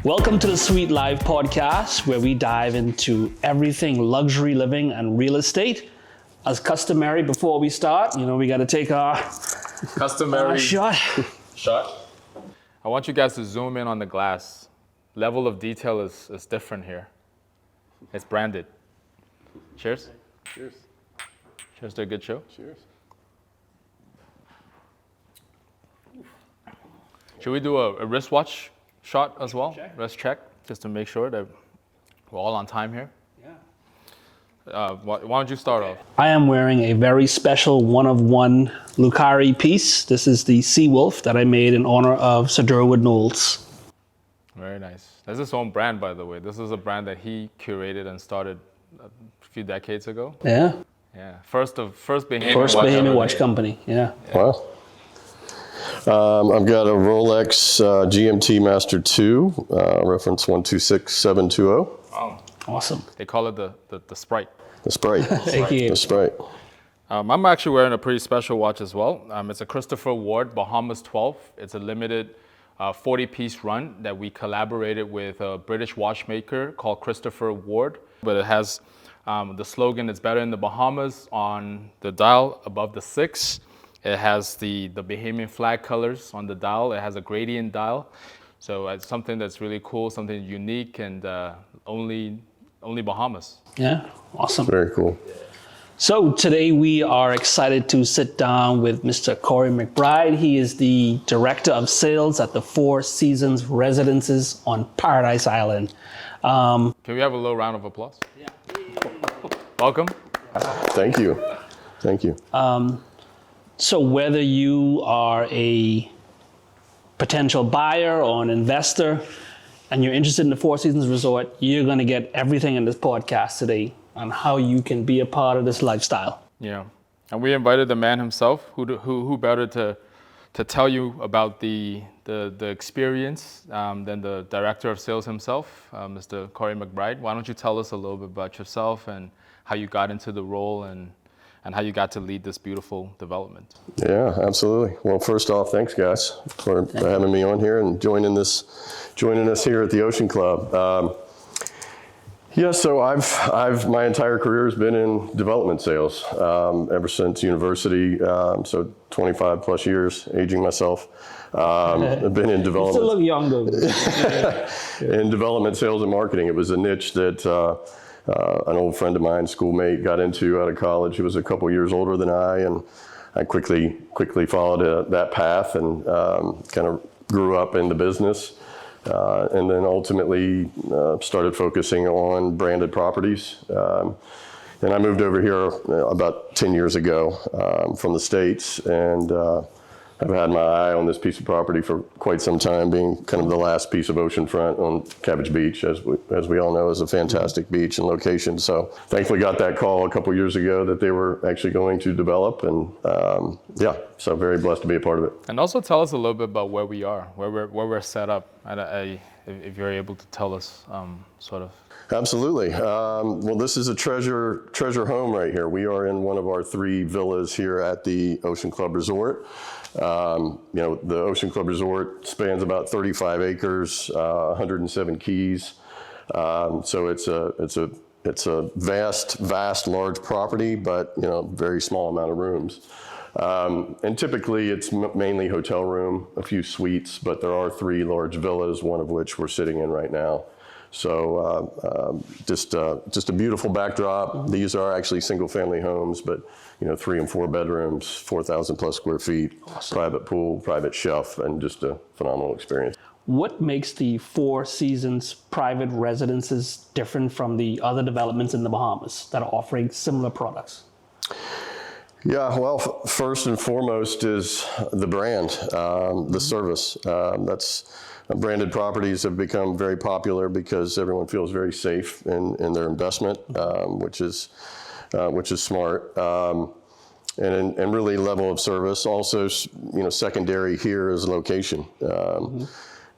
Welcome to the Sweet Life podcast, where we dive into everything luxury living and real estate. As customary, before we start, we got to take our customary shot. I want you guys to zoom in on the glass. Level of detail is different here. It's branded. Cheers. Cheers. Cheers to a good show. Cheers. Should we do a wristwatch shot as well? Check. Wrist check, just to make sure that we're all on time here. Yeah. Why don't you start off? I am wearing a very special one-of-one Lucari piece. This is the Sea Wolf that I made in honor of Sir Knowles. Very nice. This is his own brand, by the way. This is a brand that he curated and started a few decades ago. Yeah. Yeah. First Bahamian watch company. Yeah. Wow. I've got a Rolex GMT Master 2, reference 126720. Wow. Awesome. They call it the Sprite. The Sprite. Thank you. The Sprite. I'm actually wearing a pretty special watch as well. It's a Christopher Ward Bahamas 12. It's a limited 40-piece run that we collaborated with a British watchmaker called Christopher Ward. But it has the slogan, "It's better in the Bahamas," on the dial above the 6. It has the Bahamian flag colors on the dial. It has a gradient dial. So it's something that's really cool, something unique, and only Bahamas. Yeah. Awesome. Very cool. So today we are excited to sit down with Mr. Corey McBride. He is the Director of Sales at the Four Seasons Residences on Paradise Island. Can we have a little round of applause? Yeah. Welcome. Thank you. Thank you. So whether you are a potential buyer or an investor and you're interested in the Four Seasons Resort, you're going to get everything in this podcast today on how you can be a part of this lifestyle. Yeah, and we invited the man himself. Who better to tell you about the experience than the Director of Sales himself, Mr. Corey McBride. Why don't you tell us a little bit about yourself and how you got into the role and how you got to lead this beautiful development? Yeah, absolutely. Well, first off, thanks guys for having me on here and joining us here at the Ocean Club. Yeah, so I've my entire career has been in development sales ever since university. So 25 plus years, aging myself. I've been in development. You still look young though. In development sales and marketing, it was a niche that an old friend of mine, schoolmate, got into out of college. He was a couple years older than I, and I quickly followed that path and kind of grew up in the business. And then ultimately started focusing on branded properties. And I moved over here about 10 years ago from the States, and I've had my eye on this piece of property for quite some time, being kind of the last piece of oceanfront on Cabbage Beach, as we all know is a fantastic beach and location. So thankfully got that call a couple years ago that they were actually going to develop, and so very blessed to be a part of it. And also tell us a little bit about where we are, where we're set up, if you're able to tell us sort of. Absolutely. Well, this is a treasure home right here. We are in one of our 3 villas here at the Ocean Club Resort. The Ocean Club Resort spans about 35 acres, 107 keys. So it's a vast, large property, but very small amount of rooms. And typically it's mainly hotel room, a few suites, but there are 3 large villas, one of which we're sitting in right now. So just a beautiful backdrop. These are actually single family homes, but 3 and 4 bedrooms, 4,000 plus square feet, awesome. Private pool, private chef, and just a phenomenal experience. What makes the Four Seasons private residences different from the other developments in the Bahamas that are offering similar products? Yeah, well, first and foremost is the brand, the service. Branded properties have become very popular because everyone feels very safe in their investment, which is smart. And really level of service. Also, secondary here is location.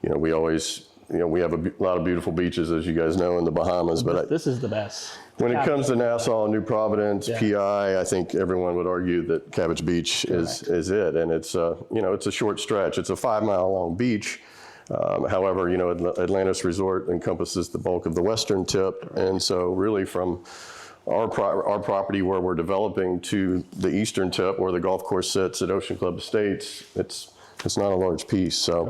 We always, we have a lot of beautiful beaches, as you guys know, in the Bahamas. But this is the best. When it comes to Nassau, New Providence, PI, I think everyone would argue that Cabbage Beach is it. And it's a short stretch. It's a 5-mile long beach. However, Atlantis Resort encompasses the bulk of the western tip, and so really from our property where we're developing to the eastern tip where the golf course sits at Ocean Club Estates, it's not a large piece. So,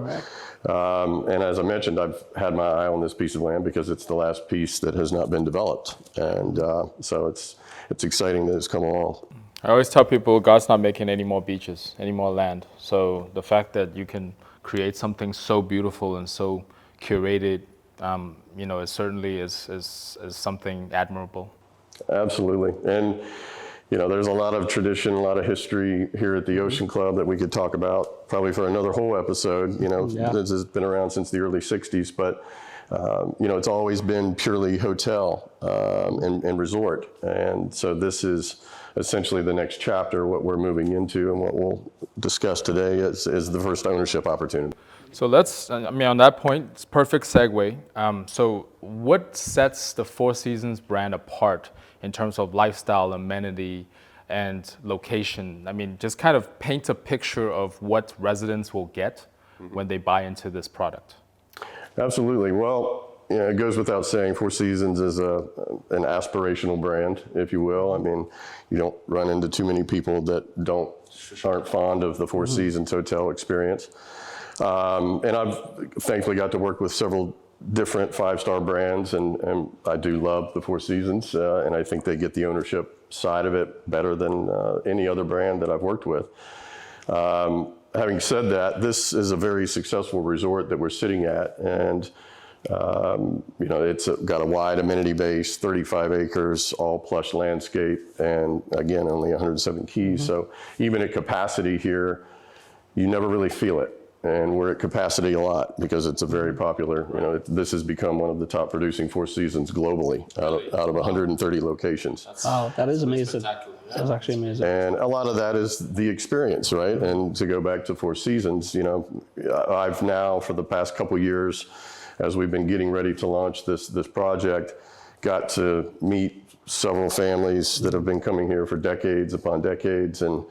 and as I mentioned, I've had my eye on this piece of land because it's the last piece that has not been developed, and so it's exciting that it's come along. I always tell people God's not making any more beaches, any more land. So the fact that you can create something so beautiful and so curated, it certainly is something admirable. Absolutely. And, there's a lot of tradition, a lot of history here at the Ocean Club that we could talk about probably for another whole episode. This has been around since the early 60s, but, it's always been purely hotel and resort. And so this is essentially the next chapter, what we're moving into and what we'll discuss today is the first ownership opportunity. So on that point, it's perfect segue. So what sets the Four Seasons brand apart in terms of lifestyle, amenity, and location? Just kind of paint a picture of what residents will get when they buy into this product. Absolutely. Well, it goes without saying, Four Seasons is an aspirational brand, if you will. You don't run into too many people that aren't fond of the Four Seasons hotel experience. And I've thankfully got to work with several different 5-star brands, and I do love the Four Seasons, and I think they get the ownership side of it better than any other brand that I've worked with. Having said that, this is a very successful resort that we're sitting at, and it's got a wide amenity base, 35 acres, all plush landscape, and again, only 107 keys. So even at capacity here, you never really feel it. And we're at capacity a lot because it's a very popular, this has become one of the top producing Four Seasons globally out of 130 locations. Wow, that is amazing. That's actually amazing. And a lot of that is the experience, right? And to go back to Four Seasons, I've now, for the past couple years, as we've been getting ready to launch this project, got to meet several families that have been coming here for decades upon decades, and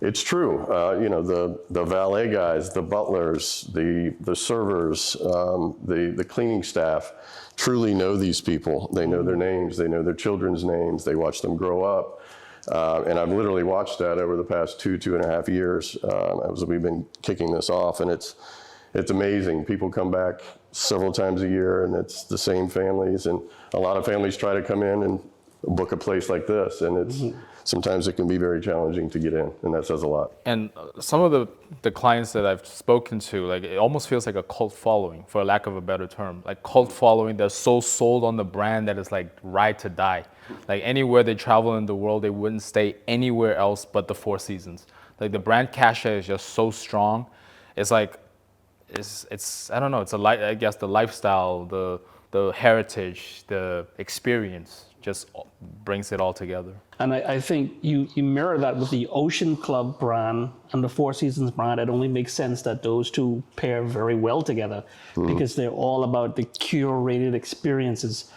it's true. The valet guys, the butlers, the servers, the cleaning staff truly know these people. They know their names. They know their children's names. They watch them grow up. And I've literally watched that over the past 2.5 years as we've been kicking this off. And it's amazing. People come back several times a year, and it's the same families. And a lot of families try to come in and book a place like this, and sometimes it can be very challenging to get in, and that says a lot. And some of the clients that I've spoken to, it almost feels like a cult following, for lack of a better term. Like cult following, they're so sold on the brand that it's like ride to die. Like anywhere they travel in the world, they wouldn't stay anywhere else but the Four Seasons. Like the brand cachet is just so strong. It's like, it's I don't know, I guess the lifestyle, the heritage, the experience just brings it all together. And I think you mirror that with the Ocean Club brand and the Four Seasons brand. It only makes sense that those two pair very well together because they're all about the curated experiences.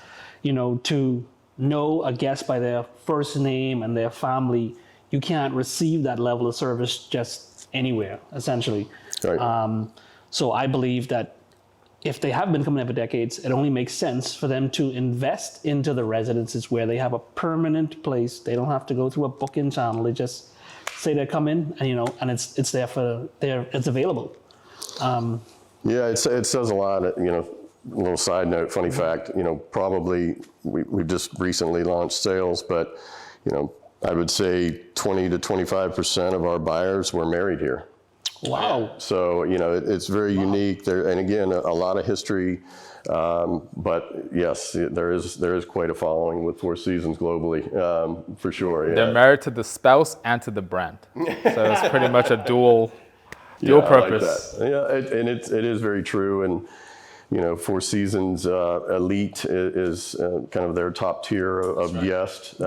To know a guest by their first name and their family, you can't receive that level of service just anywhere, essentially. Right. So I believe that if they have been coming in for decades, it only makes sense for them to invest into the residences where they have a permanent place. They don't have to go through a booking channel. They just say they come in, and and it's there it's available. Yeah, it says a lot. A little side note, funny fact. Probably we just recently launched sales, but I would say 20 to 25% of our buyers were married here. Wow. So, it's very unique there. And again, a lot of history, but yes, there is quite a following with Four Seasons globally, for sure. Yeah. They're married to the spouse and to the brand. So it's pretty much a dual purpose. I like that. Yeah, and it is very true. And, Four Seasons Elite is kind of their top tier of guest.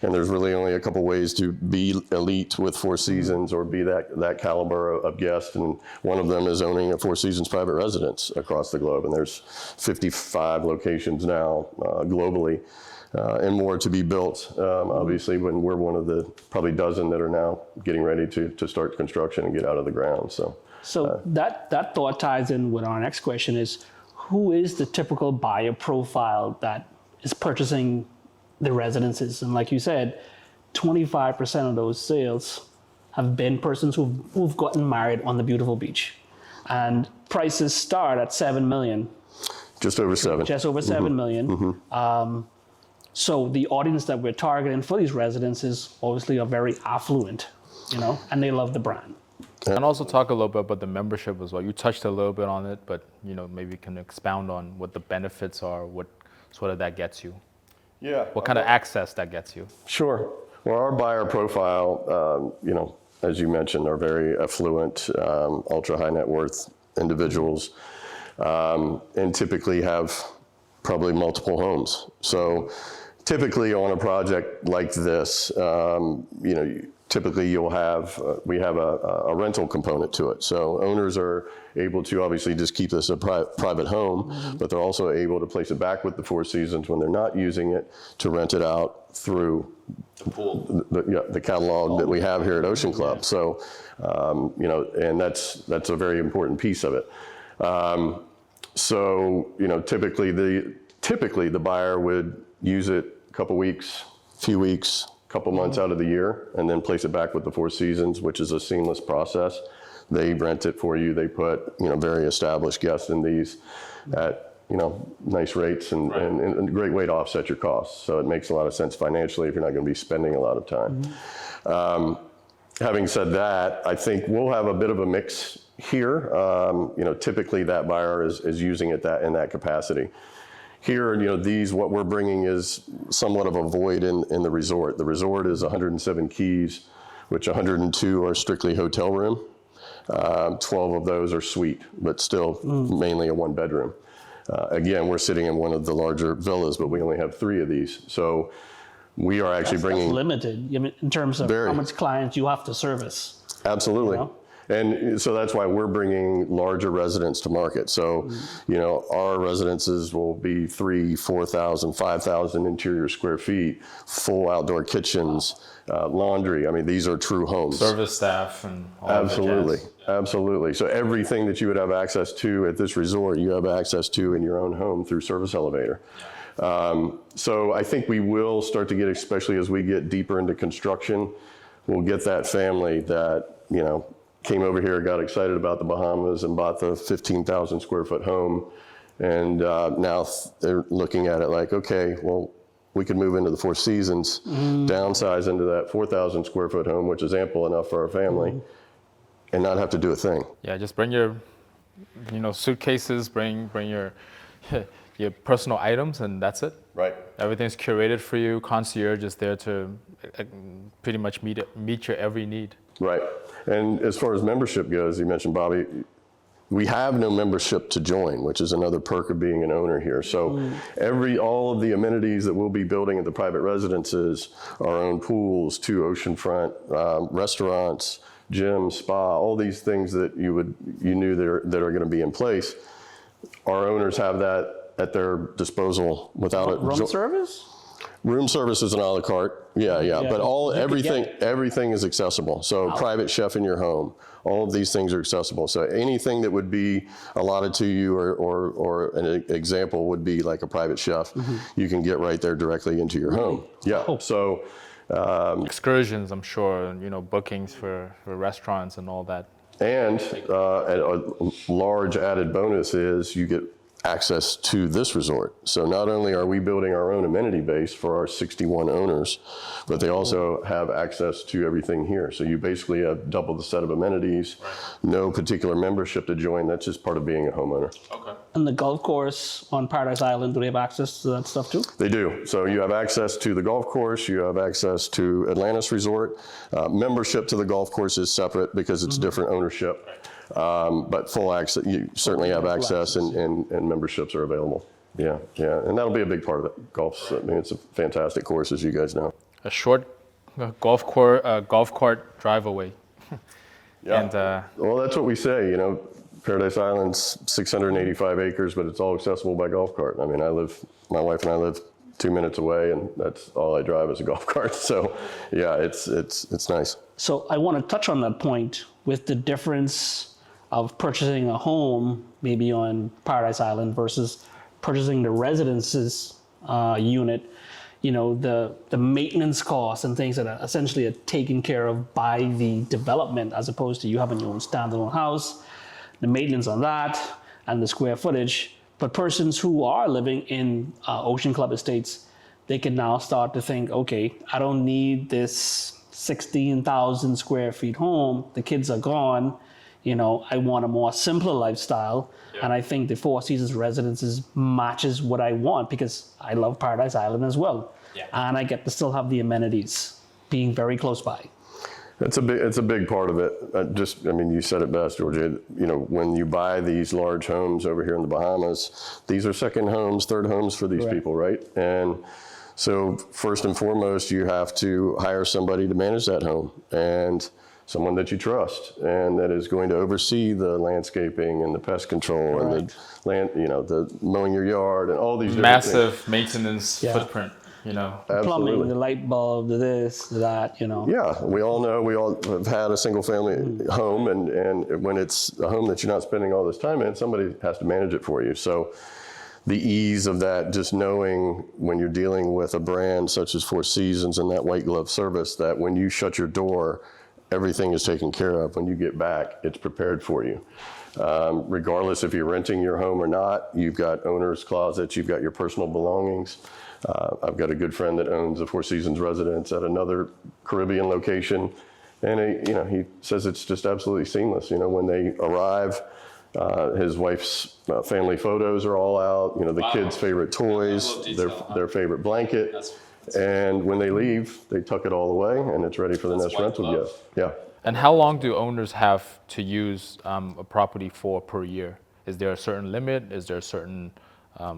And there's really only a couple ways to be elite with Four Seasons or be that caliber of guest. And one of them is owning a Four Seasons private residence across the globe. And there's 55 locations now globally and more to be built, obviously, when we're one of the probably dozen that are now getting ready to start construction and get out of the ground. So So that thought ties in with our next question is, who is the typical buyer profile that is purchasing the residences? And like you said, 25% of those sales have been persons who've gotten married on the beautiful beach. And prices start at 7 million. Just over 7. Just over 7 million. So the audience that we're targeting for these residences obviously are very affluent, and they love the brand. And also talk a little bit about the membership as well. You touched a little bit on it, but maybe you can expound on what the benefits are, what sort of that gets you. Yeah. What kind of access that gets you. Sure. Well, our buyer profile, as you mentioned, are very affluent, ultra high net worth individuals, and typically have probably multiple homes. So typically on a project like this, typically we have a rental component to it. So owners are able to obviously just keep this a private home, but they're also able to place it back with the Four Seasons when they're not using it, to rent it out through the catalog that we have here at Ocean Club. So, and that's a very important piece of it. Typically the buyer would use it a couple weeks, few weeks, couple months out of the year, and then place it back with the Four Seasons, which is a seamless process. They rent it for you. They put, very established guests in these at, nice rates and a great way to offset your costs. So it makes a lot of sense financially if you're not going to be spending a lot of time. Having said that, I think we'll have a bit of a mix here. Typically that buyer is using it in that capacity. Here, what we're bringing is somewhat of a void in the resort. The resort is 107 keys, which 102 are strictly hotel room. 12 of those are suite, but still mainly a 1-bedroom. Again, we're sitting in one of the larger villas, but we only have 3 of these. So we are actually bringing... That's limited in terms of how much clients you have to service. Absolutely. And so that's why we're bringing larger residents to market. So, our residences will be 3,000, 4,000, 5,000 interior square feet, full outdoor kitchens, laundry. I mean, these are true homes. Service staff and all Absolutely. that jazz. Absolutely. So everything that you would have access to at this resort, you have access to in your own home through Service Elevator. So I think we will start to get, especially as we get deeper into construction, we'll get that family that, came over here, got excited about the Bahamas and bought the 15,000 square foot home. And now they're looking at it like, okay, well, we could move into the Four Seasons, downsize into that 4,000 square foot home, which is ample enough for our family, and not have to do a thing. Yeah, just bring your, suitcases, bring your your personal items, and that's it. Right. Everything's curated for you. Concierge is there to pretty much meet your every need. Right. And as far as membership goes, you mentioned, Bobby, we have no membership to join, which is another perk of being an owner here. So all of the amenities that we'll be building at the private residences, our own pools, 2 oceanfront restaurants, gym, spa, all these things that you knew that are going to be in place, our owners have that at their disposal without it. Room service? Room service is an a la carte, yeah. But everything is accessible. So private chef in your home, all of these things are accessible. So anything that would be allotted to you, or an example would be like a private chef, you can get right there directly into your home. Yeah. So excursions, I'm sure, bookings for restaurants and all that. And a large added bonus is you get access to this resort. So not only are we building our own amenity base for our 61 owners, but they also have access to everything here. So you basically have double the set of amenities, no particular membership to join. That's just part of being a homeowner. Okay. And the golf course on Paradise Island, do they have access to that stuff too? They do. So you have access to the golf course, you have access to Atlantis Resort. Membership to the golf course is separate because it's different ownership. But full access, you certainly have access, and memberships are available. Yeah. And that'll be a big part of it. Golf's, it's a fantastic course, as you guys know. A short golf cart drive away. Yeah. And, well, that's what we say, Paradise Island's 685 acres, but it's all accessible by golf cart. I mean, my wife and I live 2 minutes away, and that's all I drive is a golf cart. So yeah, it's nice. So I want to touch on that point with the difference of purchasing a home, maybe on Paradise Island, versus purchasing the residences unit, the maintenance costs and things that are essentially are taken care of by the development, as opposed to you having your own standalone house, the maintenance on that, and the square footage. But persons who are living in Ocean Club Estates, they can now start to think, okay, I don't need this 16,000 square feet home. The kids are gone. I want a more simpler lifestyle. Yeah. And I think the Four Seasons Residences matches what I want, because I love Paradise Island as well. Yeah. And I get to still have the amenities being very close by. It's a big part of it. You said it best, Giorgio. When you buy these large homes over here in the Bahamas, these are second homes, third homes for these people, right? And so first and foremost, you have to hire somebody to manage that home, and someone that you trust and that is going to oversee the landscaping and the pest control and the land, the mowing your yard and all these massive maintenance footprint. The plumbing, the light bulb, the this, the that, Yeah, we all have had a single family home, and when it's a home that you're not spending all this time in, somebody has to manage it for you. So the ease of that, just knowing when you're dealing with a brand such as Four Seasons and that white glove service, that when you shut your door, everything is taken care of. When you get back, it's prepared for you. Regardless if you're renting your home or not, you've got owner's closets, you've got your personal belongings. I've got a good friend that owns a Four Seasons residence at another Caribbean location, and he says it's just absolutely seamless. When they arrive, his wife's family photos are all out. The kids' favorite toys, their favorite blanket, and when they leave, they tuck it all away, and it's ready for the next rental gift. Yeah. And how long do owners have to use a property for per year? Is there a certain limit? Is there a certain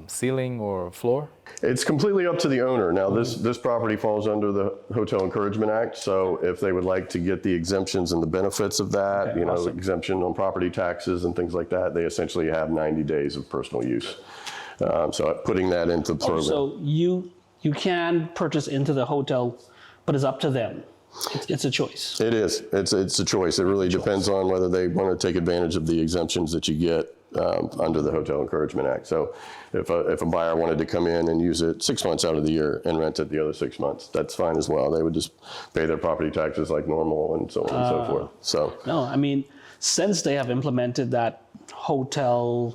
ceiling or floor? It's completely up to the owner. Now, this property falls under the Hotel Encouragement Act, so if they would like to get the exemptions and the benefits of that, awesome. Exemption on property taxes and things like that, they essentially have 90 days of personal use. So putting that into the program. So you can purchase into the hotel, but it's up to them. It's a choice. It is. It's a choice. It really depends on whether they want to take advantage of the exemptions that you get under the Hotel Encouragement Act. So if a buyer wanted to come in and use it 6 months out of the year and rent it the other 6 months, that's fine as well. They would just pay their property taxes like normal and so on and so forth. So no, since they have implemented that Hotel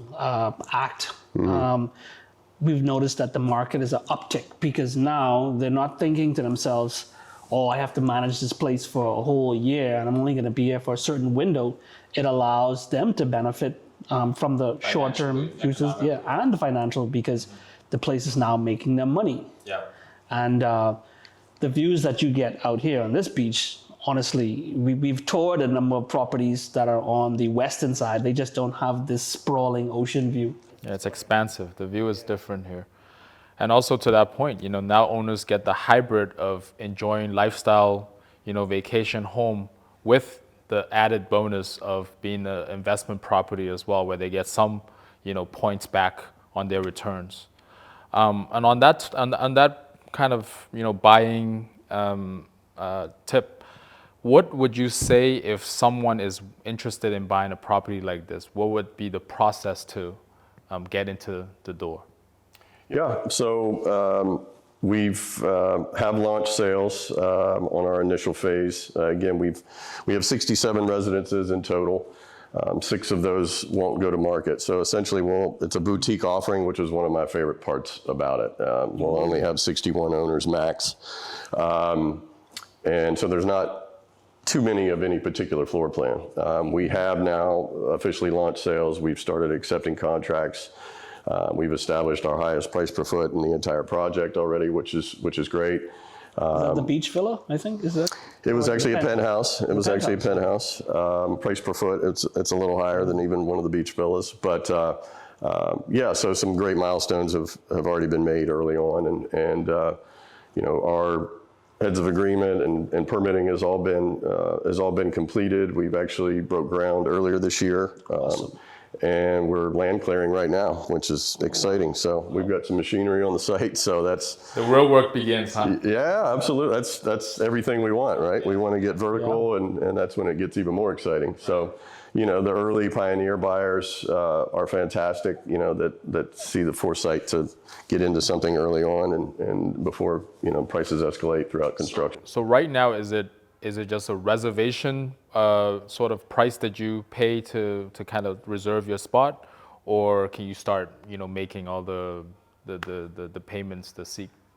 Act, we've noticed that the market is an uptick, because now they're not thinking to themselves, oh, I have to manage this place for a whole year and I'm only going to be here for a certain window. It allows them to benefit from the short-term uses, and the financial, because the place is now making them money. Yeah. And the views that you get out here on this beach, honestly, we've toured a number of properties that are on the western side. They just don't have this sprawling ocean view. Yeah, it's expansive. The view is different here. And also to that point, now owners get the hybrid of enjoying lifestyle, vacation home with the added bonus of being an investment property as well, where they get some, points back on their returns. And on that kind of, buying tip, what would you say if someone is interested in buying a property like this? What would be the process to get into the door? Yeah, so we've have launched sales on our initial phase. Again, we have 67 residences in total. 6 of those won't go to market. So essentially, it's a boutique offering, which is one of my favorite parts about it. We'll only have 61 owners max. And so there's not too many of any particular floor plan. We have now officially launched sales. We've started accepting contracts. We've established our highest price per foot in the entire project already, which is great. Is that the beach villa, I think? Is that? It was actually a penthouse. It was actually a penthouse. Price per foot, it's a little higher than even one of the beach villas. But so some great milestones have already been made early on, and our heads of agreement and permitting has all been completed. We've actually broke ground earlier this year. Awesome. And we're land clearing right now, which is exciting. So we've got some machinery on the site. So that's the real work begins, huh? Yeah, absolutely. That's everything we want, right? We want to get vertical, and that's when it gets even more exciting. So, the early pioneer buyers are fantastic, that see the foresight to get into something early on and before, prices escalate throughout construction. So right now, is it just a reservation sort of price that you pay to kind of reserve your spot, or can you start making all the payments,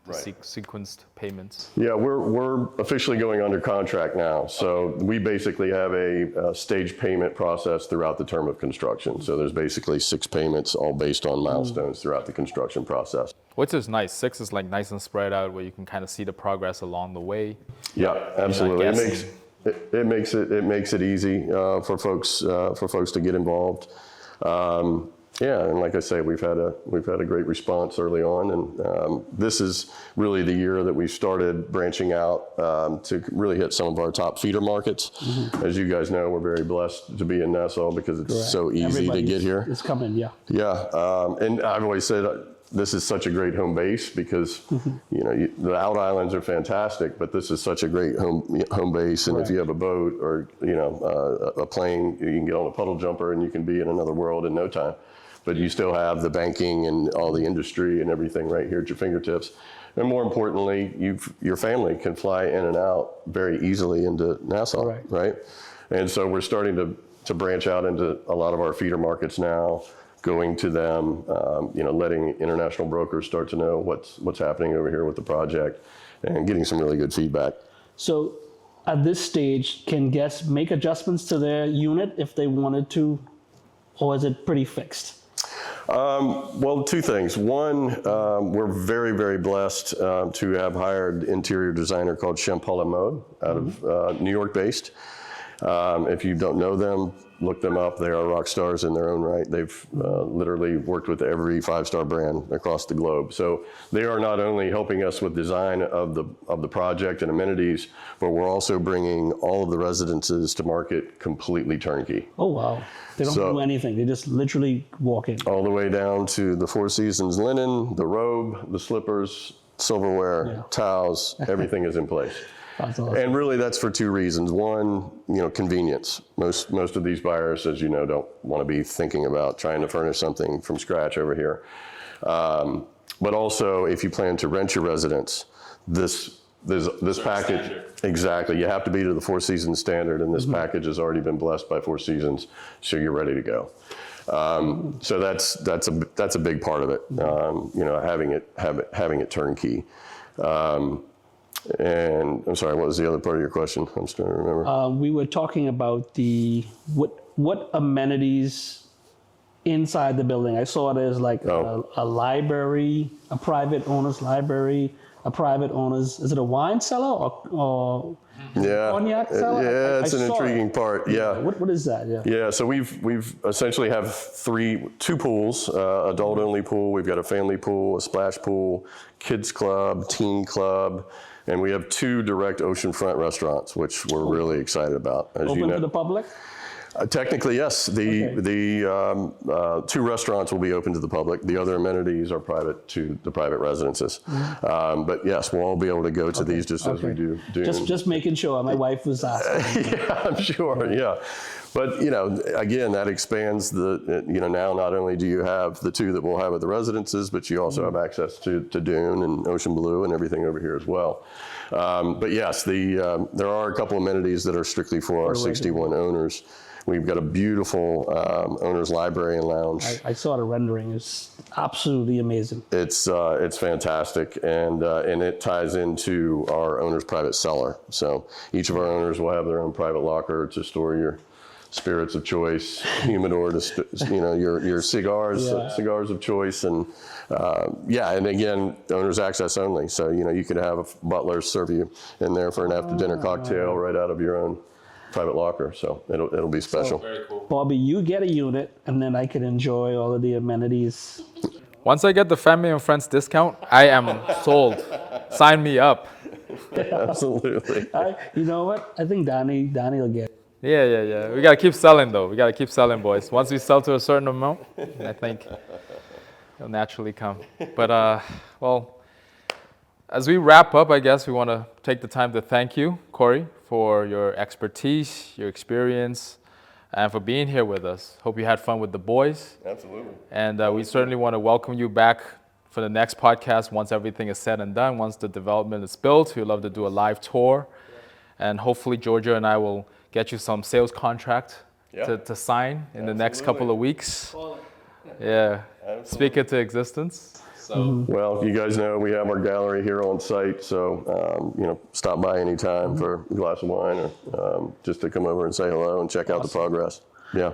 sequenced payments? Yeah, we're officially going under contract now. So we basically have a stage payment process throughout the term of construction. So there's basically 6 payments all based on milestones throughout the construction process. Which is nice. 6 is like nice and spread out where you can kind of see the progress along the way. Yeah, absolutely. guessing. It makes it easy for folks to get involved. Yeah, and like I say, we've had a great response early on, and this is really the year that we started branching out to really hit some of our top feeder markets. As you guys know, we're very blessed to be in Nassau because it's so easy to get here. It's coming, yeah. Yeah, and I've always said this is such a great home base because the out islands are fantastic, but this is such a great home base. And if you have a boat or a plane, you can get on a puddle jumper and you can be in another world in no time. But you still have the banking and all the industry and everything right here at your fingertips. And more importantly, your family can fly in and out very easily into Nassau, right? And so we're starting to branch out into a lot of our feeder markets now, going to them, letting international brokers start to know what's happening over here with the project and getting some really good feedback. So at this stage, can guests make adjustments to their unit if they wanted to, or is it pretty fixed? Well, 2 things. One, we're very, very blessed to have hired interior designer called Chen out of New York based. If you don't know them, look them up. They are rock stars in their own right. They've literally worked with every 5-star brand across the globe. So they are not only helping us with design of the project and amenities, but we're also bringing all of the residences to market completely turnkey. Oh, wow. They don't do anything. They just literally walk in. All the way down to the Four Seasons linen, the robe, the slippers, silverware, towels, everything is in place. That's awesome. And really that's for 2 reasons. One, convenience. Most of these buyers, as you know, don't want to be thinking about trying to furnish something from scratch over here. But also, if you plan to rent your residence, this package, standard. Exactly, you have to be to the Four Seasons standard, and this package has already been blessed by Four Seasons, so you're ready to go. So that's a big part of it. Having it turnkey. And I'm sorry, what was the other part of your question? I'm just trying to remember. We were talking about what amenities inside the building. I saw there's like a library, a private owner's library, a private owner's, is it a wine cellar or cognac cellar? Yeah, it's an intriguing part. Yeah. What is that? Yeah. Yeah, so we've essentially have 2 pools, adult only pool. We've got a family pool, a splash pool, kids club, teen club. And we have 2 direct oceanfront restaurants, which we're really excited about. As Open to the public? Technically, yes. The 2 restaurants will be open to the public. The other amenities are private to the private residences. But yes, we'll all be able to go to these just as we do. Just making sure. My wife was asking. Yeah, I'm sure. Yeah. But, again, that expands now not only do you have the 2 that we'll have at the residences, but you also have access to Dune and Ocean Blue and everything over here as well. But yes, there are a couple amenities that are strictly for our 61 owners. We've got a beautiful owner's library and lounge. I saw the rendering. It's absolutely amazing. It's fantastic, and it ties into our owner's private cellar. So each of our owners will have their own private locker to store your spirits of choice, humidor to your cigars of choice, and and again, owner's access only. So you could have a butler serve you in there for an after dinner cocktail right out of your own private locker. So it'll be special. Very cool. Bobby, you get a unit, and then I can enjoy all of the amenities. Once I get the family and friends discount, I am sold. Sign me up. Absolutely. You know what? I think Donnie will get it. Yeah. We got to keep selling, though. We got to keep selling, boys. Once we sell to a certain amount, I think it'll naturally come. But, as we wrap up, I guess we want to take the time to thank you, Corey, for your expertise, your experience, and for being here with us. Hope you had fun with the boys. Absolutely. And we certainly want to welcome you back for the next podcast once everything is said and done, once the development is built. We'd love to do a live tour. And hopefully Giorgio and I will get you some sales contract to sign in the next couple of weeks. Yeah, speak it to existence. So. Well, you guys know we have our gallery here on site, so stop by anytime for a glass of wine or just to come over and say hello and check out the progress. Yeah.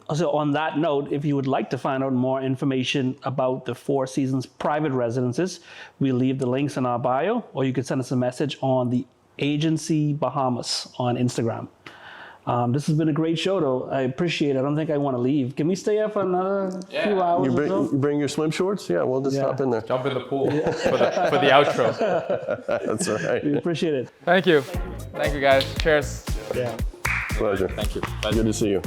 Also, on that note, if you would like to find out more information about the Four Seasons private residences, we leave the links in our bio, or you could send us a message on the Agency Bahamas on Instagram. This has been a great show, though. I appreciate it. I don't think I want to leave. Can we stay here for another few hours? You bring your swim shorts? Yeah, we'll just hop in there. Jump in the pool for the outro. That's right. We appreciate it. Thank you. Thank you, guys. Cheers. Yeah. Pleasure. Thank you. Good to see you.